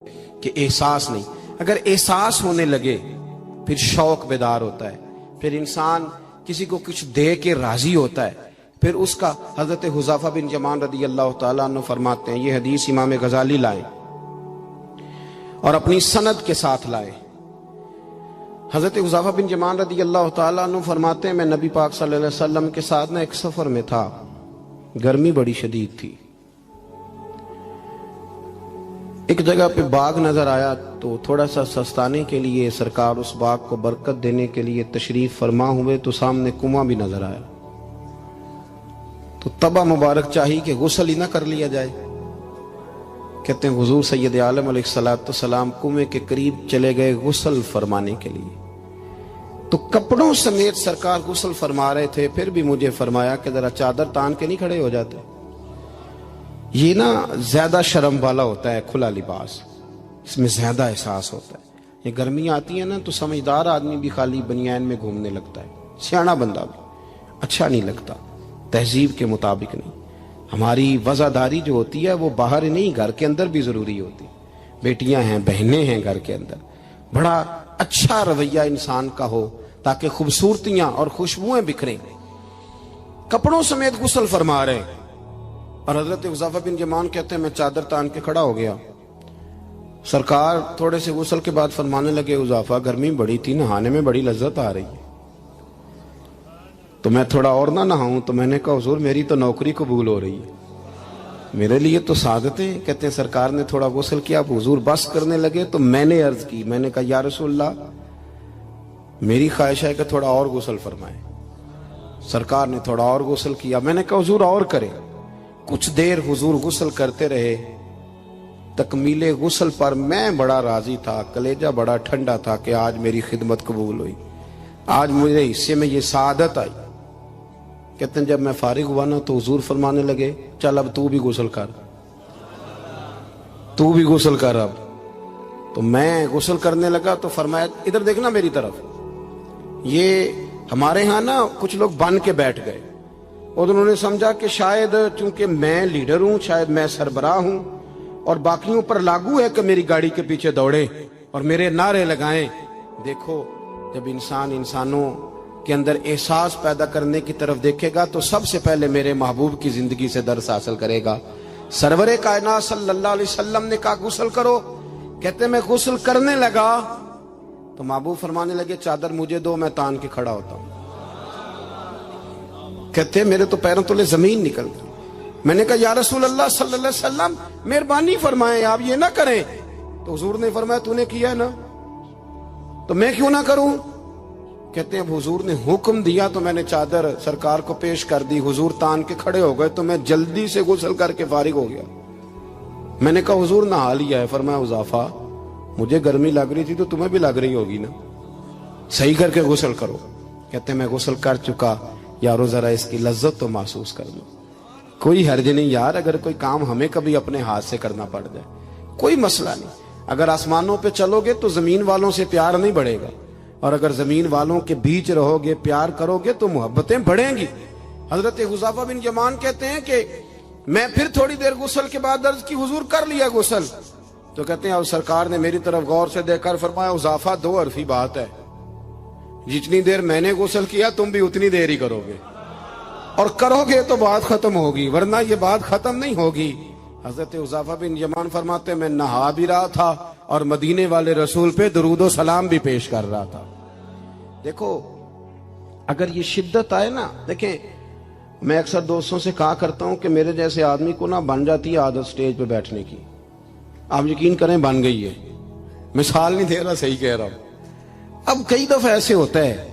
کہ احساس نہیں. اگر احساس ہونے لگے پھر شوق بیدار ہوتا ہے, پھر انسان کسی کو کچھ دے کے راضی ہوتا ہے. پھر اس کا حضرت حذیفہ بن یمان رضی اللہ تعالیٰ عنہ فرماتے ہیں, یہ حدیث امام غزالی لائے اور اپنی سند کے ساتھ لائے. حضرت حذیفہ بن یمان رضی اللہ تعالیٰ عنہ فرماتے ہیں, میں نبی پاک صلی اللہ علیہ وسلم کے ساتھ ایک سفر میں تھا, گرمی بڑی شدید تھی. ایک جگہ پہ باغ نظر آیا تو تھوڑا سا سستانے کے لیے سرکار اس باغ کو برکت دینے کے لیے تشریف فرما ہوئے تو سامنے کنواں بھی نظر آیا. تو تبا مبارک چاہی کہ غسل ہی نہ کر لیا جائے. کہتے ہیں حضور سید عالم علیہ السلام کنویں کے قریب چلے گئے غسل فرمانے کے لیے, تو کپڑوں سمیت سرکار غسل فرما رہے تھے. پھر بھی مجھے فرمایا کہ ذرا چادر تان کے نہیں کھڑے ہو جاتے. یہ نا زیادہ شرم والا ہوتا ہے کھلا لباس, اس میں زیادہ احساس ہوتا ہے. یہ گرمیاں آتی ہیں نا تو سمجھدار آدمی بھی خالی بنیان میں گھومنے لگتا ہے, سیاںا بندہ بھی اچھا نہیں لگتا, تہذیب کے مطابق نہیں. ہماری وزاداری جو ہوتی ہے وہ باہر نہیں گھر کے اندر بھی ضروری ہوتی. بیٹیاں ہیں, بہنیں ہیں گھر کے اندر, بڑا اچھا رویہ انسان کا ہو تاکہ خوبصورتیاں اور خوشبوئیں بکھریں. کپڑوں سمیت غسل فرما رہے ہیں اور حضرت حذیفہ بن یمان کہتے ہیں میں چادر تان کے کھڑا ہو گیا. سرکار تھوڑے سے غسل کے بعد فرمانے لگے, حذیفہ گرمی بڑی تھی, نہانے میں بڑی لذت آ رہی ہے. تو میں تھوڑا اور نہ نہاؤں. تو میں نے کہا حضور میری تو نوکری قبول ہو رہی ہے, میرے لیے تو سعادتیں. کہتے ہیں سرکار نے تھوڑا غسل کیا, حضور بس کرنے لگے تو میں نے عرض کی, میں نے کہا یا رسول اللہ میری خواہش ہے کہ تھوڑا اور غسل فرمائیں. سرکار نے تھوڑا اور غسل کیا. میں نے کہا حضور اور کریں. کچھ دیر حضور غسل کرتے رہے. تکمیل غسل پر میں بڑا راضی تھا, کلیجہ بڑا ٹھنڈا تھا کہ آج میری خدمت قبول ہوئی, آج میرے حصے میں یہ سعادت آئی. کہتے ہیں جب میں فارغ ہوا نا تو حضور فرمانے لگے چل اب تو بھی غسل کر, تو بھی غسل کر اب. تو میں غسل کرنے لگا تو فرمایا ادھر دیکھنا میری طرف. یہ ہمارے ہاں نا کچھ لوگ بن کے بیٹھ گئے اور انہوں نے سمجھا کہ شاید چونکہ میں لیڈر ہوں, شاید میں سربراہ ہوں اور باقیوں پر لاگو ہے کہ میری گاڑی کے پیچھے دوڑے اور میرے نعرے لگائیں. دیکھو جب انسان انسانوں کے اندر احساس پیدا کرنے کی طرف دیکھے گا تو سب سے پہلے میرے محبوب کی زندگی سے درس حاصل کرے گا. سرور کائنات صلی اللہ علیہ وسلم نے کہا غسل کرو. کہتے ہیں میں غسل کرنے لگا تو محبوب فرمانے لگے چادر مجھے دو, میں تان کے کھڑا ہوتا ہوں. کہتے ہیں میرے تو پیروں تلے زمین نکل گئی. میں نے کہا یا رسول اللہ صلی اللہ علیہ وسلم مہربانی فرمائیں آپ یہ نہ کریں. تو حضور نے فرمایا تو نے کیا نا تو میں کیوں نہ کروں. کہتے ہیں حضور نے حکم دیا تو میں نے چادر سرکار کو پیش کر دی. حضور تان کے کھڑے ہو گئے تو میں جلدی سے غسل کر کے فارغ ہو گیا. میں نے کہا حضور نہا لیا ہے. فرمایا حذیفہ مجھے گرمی لگ رہی تھی تو تمہیں بھی لگ رہی ہوگی نا, صحیح کر کے غسل کرو. کہتے ہیں میں غسل کر چکا, یارو ذرا اس کی لذت تو محسوس کر لو. کوئی حرج نہیں یار, اگر کوئی کام ہمیں کبھی اپنے ہاتھ سے کرنا پڑ جائے کوئی مسئلہ نہیں. اگر آسمانوں پہ چلو گے تو زمین والوں سے پیار نہیں بڑھے گا, اور اگر زمین والوں کے بیچ رہو گے پیار کرو گے تو محبتیں بڑھیں گی. حضرت حذیفہ بن یمان کہتے ہیں کہ میں پھر تھوڑی دیر غسل کے بعد عرض کی حضور کر لیا غسل. تو کہتے ہیں اب سرکار نے میری طرف غور سے دیکھ کر فرمایا حذیفہ دو حرفی بات ہے, جتنی دیر میں نے غسل کیا تم بھی اتنی دیر ہی کرو گے, اور کرو گے تو بات ختم ہوگی ورنہ یہ بات ختم نہیں ہوگی. حضرت حذیفہ بن یمان فرماتے میں نہا بھی رہا تھا اور مدینے والے رسول پہ درود و سلام بھی پیش کر رہا تھا. دیکھو اگر یہ شدت آئے نا, دیکھیں میں اکثر دوستوں سے کہا کرتا ہوں کہ میرے جیسے آدمی کو نا بن جاتی ہے عادت سٹیج پہ بیٹھنے کی. آپ یقین کریں بن گئی ہے, مثال نہیں دے رہا, صحیح کہہ رہا ہوں. اب کئی دفعہ ایسے ہوتا ہے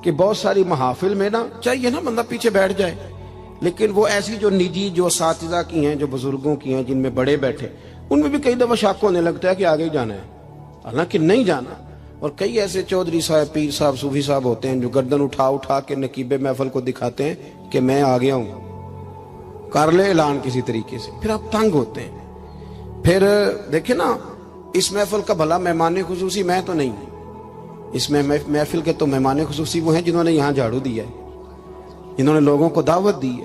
کہ بہت ساری محافل میں نا چاہیے نا بندہ پیچھے بیٹھ جائے, لیکن وہ ایسی جو نجی جو اساتذہ کی ہیں, جو بزرگوں کی ہیں, جن میں بڑے بیٹھے, ان میں بھی کئی دفعہ شک ہونے لگتا ہے کہ آگے ہی جانا ہے, حالانکہ نہیں جانا. اور کئی ایسے چودھری صاحب, پیر صاحب, صوفی صاحب ہوتے ہیں جو گردن اٹھا اٹھا کے نقیب محفل کو دکھاتے ہیں کہ میں آ گیا ہوں, کر لے اعلان کسی طریقے سے. پھر آپ تنگ ہوتے ہیں. پھر دیکھیں نا اس محفل کا بھلا مہمان خصوصی میں تو نہیں, اس میں محفل کے تو مہمان خصوصی وہ ہیں جنہوں نے یہاں جھاڑو دیا ہے, جنہوں نے لوگوں کو دعوت دی ہے,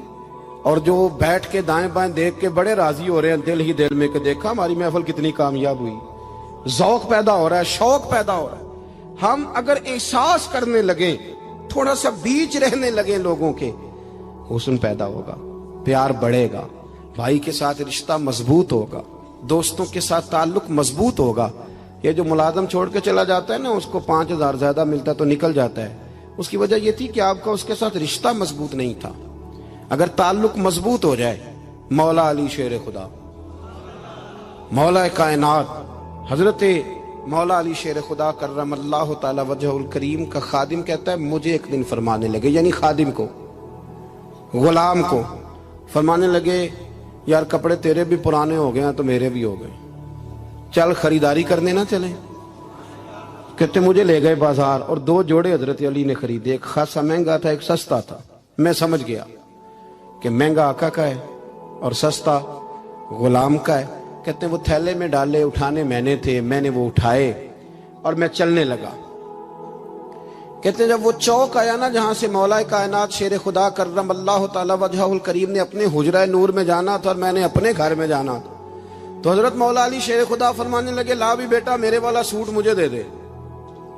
اور جو بیٹھ کے دائیں بائیں دیکھ کے بڑے راضی ہو رہے ہیں دل ہی دل میں کہ دیکھا ہماری محفل کتنی کامیاب ہوئی. ذوق پیدا ہو رہا ہے، شوق پیدا ہو رہا ہے۔ ہم اگر احساس کرنے لگیں، تھوڑا سا بیچ رہنے لگیں لوگوں کے، حسن پیدا ہوگا، پیار بڑھے گا، بھائی کے ساتھ رشتہ مضبوط ہوگا، دوستوں کے ساتھ تعلق مضبوط ہوگا۔ یہ جو ملازم چھوڑ کے چلا جاتا ہے نا، اس کو 5,000 زیادہ ملتا ہے تو نکل جاتا ہے، اس کی وجہ یہ تھی کہ آپ کا اس کے ساتھ رشتہ مضبوط نہیں تھا۔ اگر تعلق مضبوط ہو جائے، مولا علی شیر خدا، مولا کائنات حضرت مولا علی شیر خدا کرم اللہ تعالی وجہ الکریم کا خادم کہتا ہے مجھے ایک دن فرمانے لگے، یعنی خادم کو، غلام کو فرمانے لگے یار کپڑے تیرے بھی پرانے ہو گئے ہیں تو میرے بھی ہو گئے، چل خریداری کرنے نہ چلیں۔ کہتے مجھے لے گئے بازار اور 2 جوڑے حضرت علی نے خریدے، ایک خاصا مہنگا تھا ایک سستا تھا۔ میں سمجھ گیا کہ مہنگا آقا کا ہے اور سستا غلام کا ہے۔ کہتے ہیں وہ تھیلے میں ڈالے، اٹھانے میں نے تھے، میں نے وہ اٹھائے اور میں چلنے لگا۔ کہتے ہیں جب وہ چوک آیا نا جہاں سے مولا کائنات شیر خدا کرم اللہ تعالی وجہ الکریم نے اپنے حجرہ نور میں جانا تھا اور میں نے اپنے گھر میں جانا تھا، تو حضرت مولا علی شیر خدا فرمانے لگے لا بھی بیٹا میرے والا سوٹ مجھے دے دے۔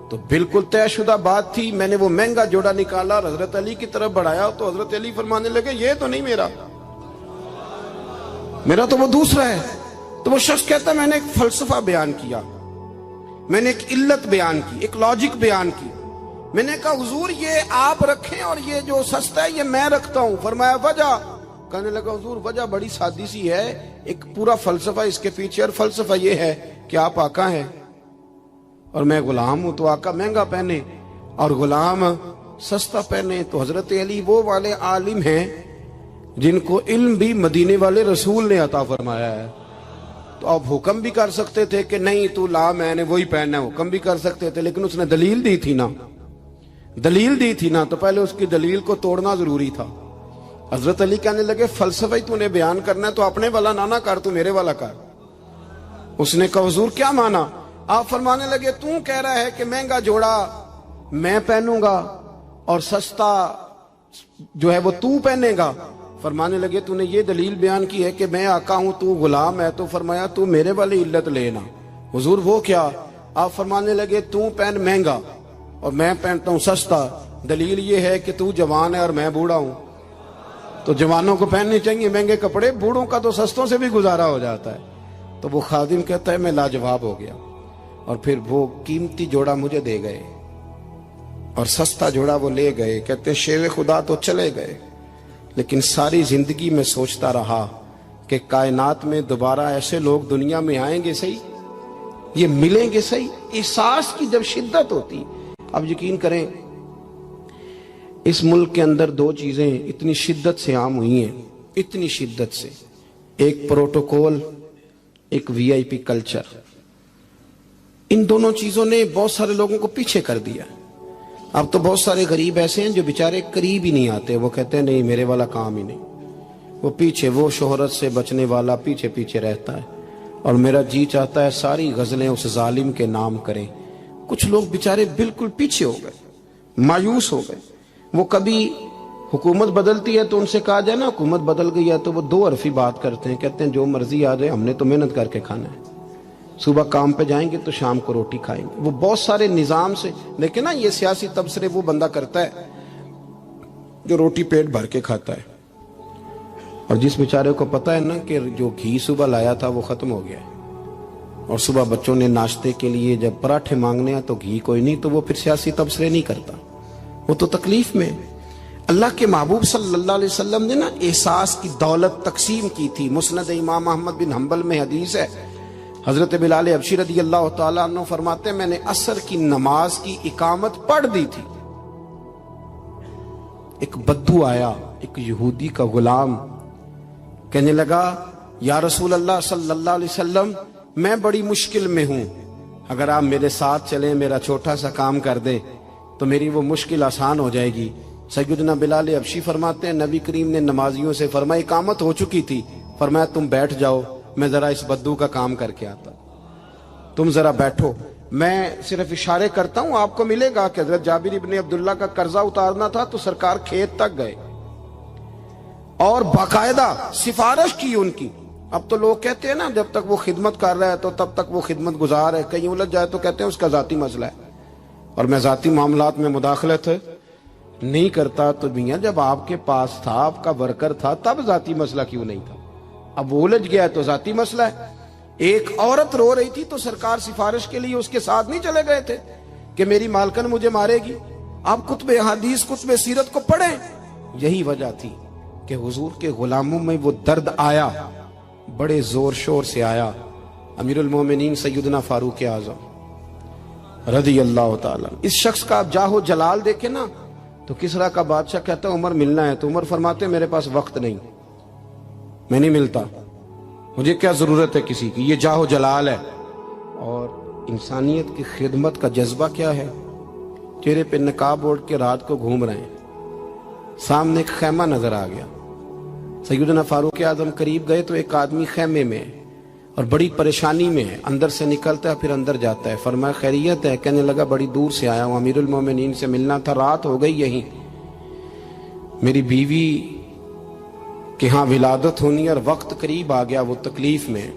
تو بالکل طے شدہ بات تھی، میں نے وہ مہنگا جوڑا نکالا اور حضرت علی کی طرف بڑھایا تو حضرت علی فرمانے لگے یہ تو نہیں میرا تو وہ دوسرا ہے۔ تو وہ شخص کہتا ہے میں نے ایک فلسفہ بیان کیا، میں نے ایک علت بیان کی، ایک لاجک بیان کی۔ میں نے کہا حضور یہ آپ رکھیں اور یہ جو سستا ہے یہ میں رکھتا ہوں۔ فرمایا وجہ؟ کہنے لگا حضور وجہ بڑی سادی سی ہے، ایک پورا فلسفہ اس کے پیچھے، اور فلسفہ یہ ہے کہ آپ آقا ہیں اور میں غلام ہوں، تو آقا مہنگا پہنے اور غلام سستا پہنے۔ تو حضرت علی وہ والے عالم ہیں جن کو علم بھی مدینے والے رسول نے عطا فرمایا ہے۔ تو آپ حکم بھی کر سکتے تھے کہ نہیں تو لا میں نے وہی پہننا ہے، حکم بھی کر سکتے تھے، لیکن اس نے دلیل دی تھی نا، دلیل دی تھی نا، تو پہلے اس کی دلیل کو توڑنا ضروری تھا۔ حضرت علی کہنے لگے فلسفہ ہی تو نے بیان کرنا ہے تو اپنے والا نہ کر، تو میرے والا کر۔ اس نے کہا حضور کیا مانا؟ آپ فرمانے لگے تو کہہ رہا ہے کہ مہنگا جوڑا میں پہنوں گا اور سستا جو ہے وہ تو پہنے گا۔ فرمانے لگے تو نے یہ دلیل بیان کی ہے کہ میں آقا ہوں تو غلام ہے، تو فرمایا تو میرے والی علت لینا۔ حضور وہ کیا؟ آپ فرمانے لگے تو پہن مہنگا اور میں پہنتا ہوں سستا، دلیل یہ ہے کہ تو جوان ہے اور میں بوڑھا ہوں، تو جوانوں کو پہننے چاہیے مہنگے کپڑے، بوڑھوں کا تو سستوں سے بھی گزارا ہو جاتا ہے۔ تو وہ خادم کہتا ہے میں لاجواب ہو گیا، اور پھر وہ قیمتی جوڑا مجھے دے گئے اور سستا جوڑا وہ لے گئے۔ کہتے ہیں شیر خدا تو چلے گئے، لیکن ساری زندگی میں سوچتا رہا کہ کائنات میں دوبارہ ایسے لوگ دنیا میں آئیں گے صحیح، یہ ملیں گے صحیح۔ احساس کی جب شدت ہوتی، اب یقین کریں اس ملک کے اندر 2 چیزیں اتنی شدت سے عام ہوئی ہیں، اتنی شدت سے، ایک پروٹوکول، ایک VIP کلچر۔ ان دونوں چیزوں نے بہت سارے لوگوں کو پیچھے کر دیا۔ اب تو بہت سارے غریب ایسے ہیں جو بیچارے قریب ہی نہیں آتے، وہ کہتے ہیں نہیں میرے والا کام ہی نہیں، وہ پیچھے، وہ شہرت سے بچنے والا پیچھے پیچھے رہتا ہے، اور میرا جی چاہتا ہے ساری غزلیں اس ظالم کے نام کریں۔ کچھ لوگ بیچارے بالکل پیچھے ہو گئے، مایوس ہو گئے۔ وہ کبھی حکومت بدلتی ہے تو ان سے کہا جائے نا حکومت بدل گئی ہے، تو وہ 2 حرفی بات کرتے ہیں، کہتے ہیں جو مرضی آ جائے ہم نے تو محنت کر کے کھانا ہے، صبح کام پہ جائیں گے تو شام کو روٹی کھائیں گے۔ وہ بہت سارے نظام سے، لیکن نا یہ سیاسی تبصرے وہ بندہ کرتا ہے جو روٹی پیٹ بھر کے کھاتا ہے، اور جس بیچارے کو پتا ہے نا کہ جو گھی صبح لایا تھا وہ ختم ہو گیا ہے، اور صبح بچوں نے ناشتے کے لیے جب پراٹھے مانگنے ہیں تو گھی کوئی نہیں، تو وہ پھر سیاسی تبصرے نہیں کرتا، وہ تو تکلیف میں۔ اللہ کے محبوب صلی اللہ علیہ وسلم نے نا احساس کی دولت تقسیم کی تھی۔ مسند امام احمد بن حنبل میں حدیث ہے، حضرت بلال حبشی رضی اللہ تعالیٰ عنہ فرماتے ہیں میں نے عصر کی نماز کی اقامت پڑھ دی تھی، ایک بدو آیا، ایک یہودی کا غلام، کہنے لگا یا رسول اللہ صلی اللہ علیہ وسلم میں بڑی مشکل میں ہوں، اگر آپ میرے ساتھ چلیں، میرا چھوٹا سا کام کر دیں تو میری وہ مشکل آسان ہو جائے گی۔ سیدنا بلال حبشی فرماتے ہیں نبی کریم نے نمازیوں سے فرمایا اقامت ہو چکی تھی، فرمایا تم بیٹھ جاؤ، میں ذرا اس بدو کا کام کر کے آتا، تم ذرا بیٹھو، میں صرف اشارے کرتا ہوں، آپ کو ملے گا کہ حضرت جابر ابن عبداللہ کا قرضہ اتارنا تھا تو سرکار کھیت تک گئے اور باقاعدہ سفارش کی ان کی، اب تو لوگ کہتے ہیں نا جب تک وہ خدمت کر رہا ہے تو تب تک وہ خدمت گزار ہے، کہیں الجھ جائے تو کہتے ہیں اس کا ذاتی مسئلہ ہے، اور میں ذاتی معاملات میں مداخلت نہیں کرتا۔ تو میاں جب آپ کے پاس تھا، آپ کا ورکر تھا، تب ذاتی مسئلہ کیوں نہیں تھا؟ اب وہ الجھ گیا ہے تو ذاتی مسئلہ ہے۔ ایک عورت رو رہی تھی تو سرکار سفارش کے لیے اس کے ساتھ نہیں چلے گئے تھے کہ میری مالکن مجھے مارے گی؟ آپ کتب حدیث، کتب سیرت کو پڑھیں۔ یہی وجہ تھی کہ حضور کے غلاموں میں وہ درد آیا، بڑے زور شور سے آیا۔ امیر المومنین سیدنا فاروق اعظم رضی اللہ تعالیٰ، اس شخص کا آپ جاہ و جلال دیکھیں نا تو کسرا کا بادشاہ کہتا ہے عمر ملنا ہے، تو عمر فرماتے میرے پاس وقت نہیں، میں نہیں ملتا، مجھے کیا ضرورت ہے کسی کی، یہ جاہ و جلال ہے۔ اور انسانیت کی خدمت کا جذبہ کیا ہے؟ چہرے پہ نقاب اوڑھ کے رات کو گھوم رہے ہیں، سامنے ایک خیمہ نظر آ گیا، سیدنا فاروق اعظم قریب گئے تو ایک آدمی خیمے میں ہے اور بڑی پریشانی میں ہے، اندر سے نکلتا ہے پھر اندر جاتا ہے۔ فرمایا خیریت ہے؟ کہنے لگا بڑی دور سے آیا ہوں، امیر المومنین سے ملنا تھا، رات ہو گئی، یہیں میری بیوی کہ ہاں ولادت ہونی اور وقت قریب آ گیا، وہ تکلیف میں،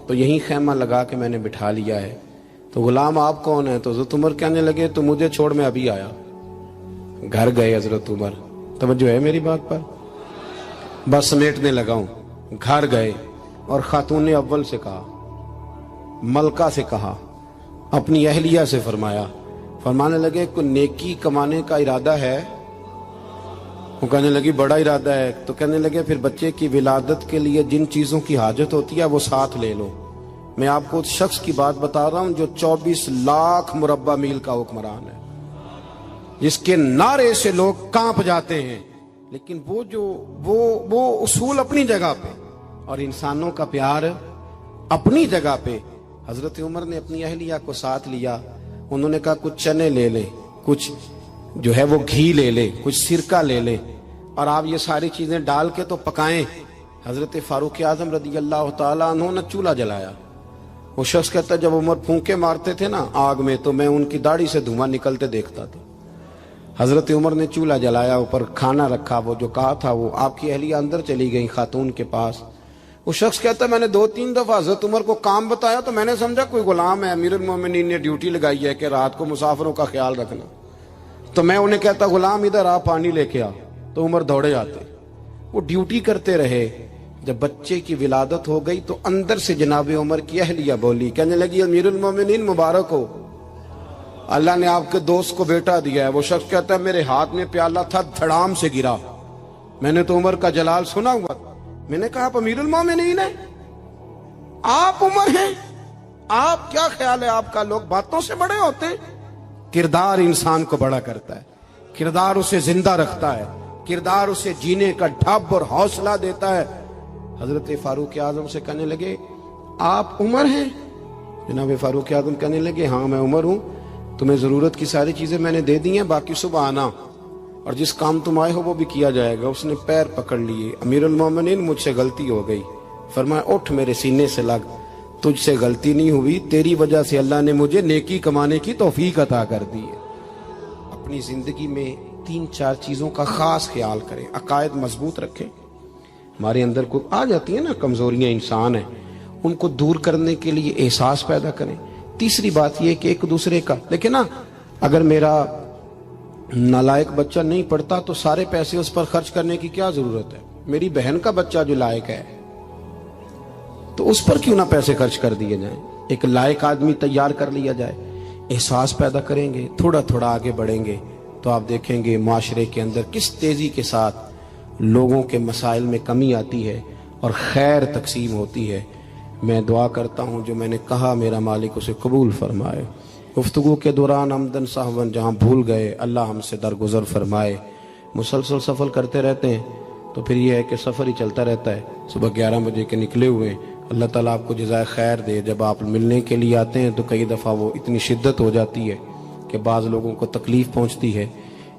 تو یہیں خیمہ لگا کے میں نے بٹھا لیا ہے۔ تو غلام آپ کون ہیں؟ تو حضرت عمر کہنے لگے تو مجھے چھوڑ میں ابھی آیا۔ گھر گئے حضرت عمر، توجہ ہے میری بات پر؟ بس سمیٹنے لگا ہوں۔ گھر گئے اور خاتون اول سے کہا، ملکہ سے کہا، اپنی اہلیہ سے فرمایا، فرمانے لگے کوئی نیکی کمانے کا ارادہ ہے؟ وہ کہنے لگی بڑا ارادہ ہے۔ تو کہنے لگے پھر بچے کی ولادت کے لیے جن چیزوں کی حاجت ہوتی ہے وہ ساتھ لے لو۔ میں آپ کو اس شخص کی بات بتا رہا ہوں جو 24 لاکھ مربع میل کا حکمران ہے، جس کے نعرے سے لوگ کانپ جاتے ہیں، لیکن وہ اصول اپنی جگہ پہ اور انسانوں کا پیار اپنی جگہ پہ۔ حضرت عمر نے اپنی اہلیہ کو ساتھ لیا، انہوں نے کہا کچھ چنے لے لیں، کچھ جو ہے وہ گھی لے لیں، کچھ سرکہ لے لیں، اور آپ یہ ساری چیزیں ڈال کے تو پکائیں۔ حضرت فاروق اعظم رضی اللہ تعالیٰ عنہ نے چولہا جلایا۔ وہ شخص کہتا ہے جب عمر پھونکے مارتے تھے نا آگ میں تو میں ان کی داڑھی سے دھواں نکلتے دیکھتا تھا۔ حضرت عمر نے چولہا جلایا، اوپر کھانا رکھا، وہ جو کہا تھا وہ آپ کی اہلیہ اندر چلی گئی خاتون کے پاس۔ وہ شخص کہتا ہے میں نے 2-3 دفعہ حضرت عمر کو کام بتایا تو میں نے سمجھا کوئی غلام ہے، امیر المومنین نے ڈیوٹی لگائی ہے کہ رات کو مسافروں کا خیال رکھنا، تو میں انہیں کہتا غلام ادھر آ پانی لے کے آ، تو عمر دوڑے آتے، وہ ڈیوٹی کرتے رہے۔ جب بچے کی ولادت ہو گئی تو اندر سے جناب عمر کی اہلیہ بولی، کہنے لگی امیر المومنین مبارک ہو، اللہ نے آپ کے دوست کو بیٹا دیا ہے۔ وہ شخص کہتا ہے میرے ہاتھ میں پیالہ تھا، دھڑام سے گرا، میں نے تو عمر کا جلال سنا ہوا، میں نے کہا آپ امیر المومنین ہیں، آپ عمر ہیں، آپ کیا خیال ہے آپ کا لوگ باتوں سے بڑے ہوتے؟ کردار انسان کو بڑا کرتا ہے، کردار اسے زندہ رکھتا ہے، کردار اسے جینے کا ڈھب اور حوصلہ دیتا ہے۔ حضرت فاروق اعظم سے کہنے لگے آپ عمر ہیں؟ جناب فاروق اعظم کہنے لگے ہاں میں عمر ہوں، تمہیں ضرورت کی ساری چیزیں میں نے دے دی ہیں، باقی صبح آنا اور جس کام تم آئے ہو وہ بھی کیا جائے گا۔ اس نے پیر پکڑ لیے، امیر المومنین مجھ سے غلطی ہو گئی۔ فرمایا اٹھ میرے سینے سے لگ، تجھ سے غلطی نہیں ہوئی، تیری وجہ سے اللہ نے مجھے نیکی کمانے کی توفیق عطا کر دی ہے۔ اپنی زندگی میں 3-4 چیزوں کا خاص خیال کریں، عقائد مضبوط رکھیں۔ ہمارے اندر کو آ جاتی ہیں نا کمزوریاں، انسان ہیں، ان کو دور کرنے کے لیے احساس پیدا کریں۔ تیسری بات یہ کہ ایک دوسرے کا دیکھیں نا، اگر میرا نالائق بچہ نہیں پڑھتا تو سارے پیسے اس پر خرچ کرنے کی کیا ضرورت ہے؟ میری بہن کا بچہ جو لائق ہے تو اس پر کیوں نہ پیسے خرچ کر دیے جائیں، ایک لائق آدمی تیار کر لیا جائے۔ احساس پیدا کریں گے، تھوڑا تھوڑا آگے بڑھیں گے تو آپ دیکھیں گے معاشرے کے اندر کس تیزی کے ساتھ لوگوں کے مسائل میں کمی آتی ہے اور خیر تقسیم ہوتی ہے۔ میں دعا کرتا ہوں جو میں نے کہا میرا مالک اسے قبول فرمائے۔ گفتگو کے دوران عمدن سہون جہاں بھول گئے اللہ ہم سے درگزر فرمائے۔ مسلسل سفر کرتے رہتے ہیں تو پھر یہ ہے کہ سفر ہی چلتا رہتا ہے۔ صبح 11 بجے کے نکلے ہوئے ہیں، اللہ تعالیٰ آپ کو جزائے خیر دے۔ جب آپ ملنے کے لیے آتے ہیں تو کئی دفعہ وہ اتنی شدت ہو جاتی ہے کہ بعض لوگوں کو تکلیف پہنچتی ہے۔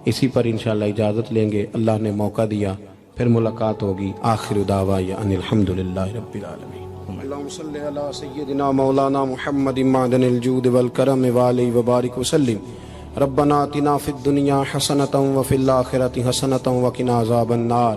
اسی پر انشاءاللہ اجازت لیں گے، اللہ نے موقع دیا پھر ملاقات ہوگی۔ آخر دعوانا ان الحمدللہ رب العالمین۔ اللہم صلی علی سیدنا مولانا محمد معدن الجود والکرم وآلہ وبارک وسلم۔ ربنا آتنا فی الدنیا حسنۃ وفی الآخرۃ حسنۃ وقنا عذاب النار۔